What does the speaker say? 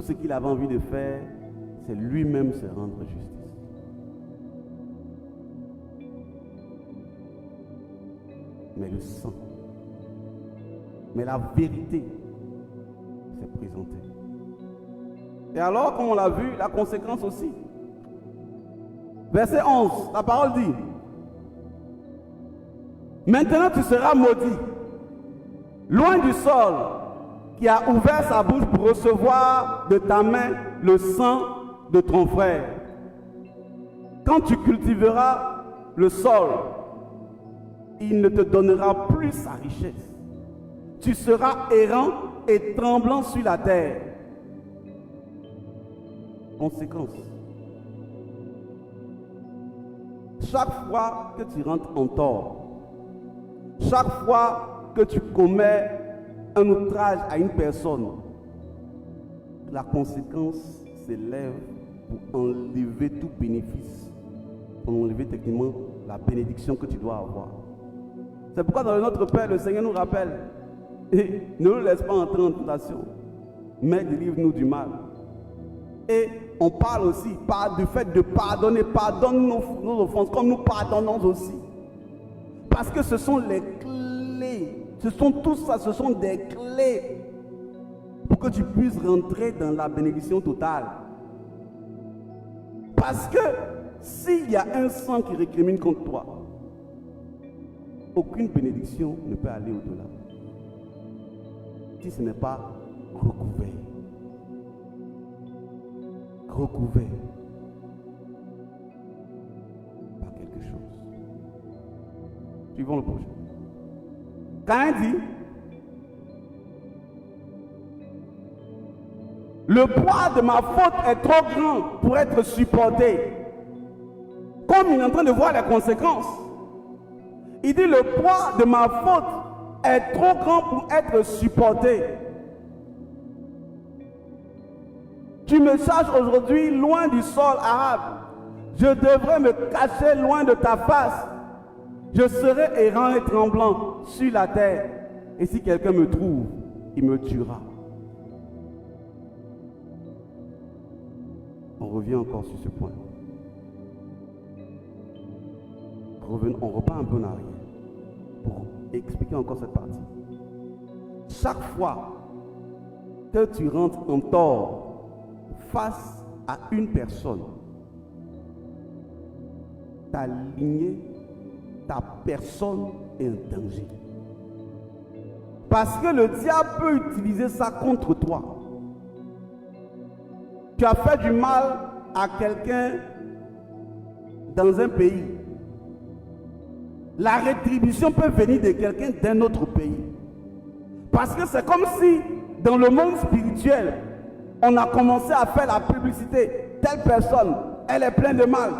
ce qu'il avait envie de faire, c'est lui-même se rendre justice. Mais le sang, mais la vérité s'est présentée. Et alors, comme on l'a vu, la conséquence aussi. Verset 11, la parole dit: maintenant tu seras maudit, loin du sol, qui a ouvert sa bouche pour recevoir de ta main le sang de ton frère. Quand tu cultiveras le sol, il ne te donnera plus sa richesse. Tu seras errant et tremblant sur la terre. Conséquence. Chaque fois que tu rentres en tort, chaque fois que tu commets un outrage à une personne, la conséquence s'élève pour enlever tout bénéfice, pour enlever techniquement la bénédiction que tu dois avoir. C'est pourquoi dans notre Père, le Seigneur nous rappelle, et ne nous laisse pas entrer en tentation, mais délivre-nous du mal. Et on parle aussi du fait de pardonner. Pardonne nos offenses comme nous pardonnons aussi. Parce que ce sont les clés. Ce sont tout ça, ce sont des clés pour que tu puisses rentrer dans la bénédiction totale. Parce que s'il y a un sang qui récrimine contre toi, aucune bénédiction ne peut aller au-delà. Si ce n'est pas recouvert. Recouvert par quelque chose. Suivons le prochain. Caïn dit: le poids de ma faute est trop grand pour être supporté. Comme il est en train de voir les conséquences, il dit: le poids de ma faute est trop grand pour être supporté. Tu me charges aujourd'hui loin du sol arabe. Je devrais me cacher loin de ta face. Je serai errant et tremblant sur la terre. Et si quelqu'un me trouve, il me tuera. On revient encore sur ce point. On repart un peu en arrière pour expliquer encore cette partie. Chaque fois que tu rentres en tort face à une personne, ta lignée, ta personne est en danger. Parce que le diable peut utiliser ça contre toi. Tu as fait du mal à quelqu'un dans un pays. La rétribution peut venir de quelqu'un d'un autre pays. Parce que c'est comme si, dans le monde spirituel, on a commencé à faire la publicité. Telle personne, elle est pleine de mal.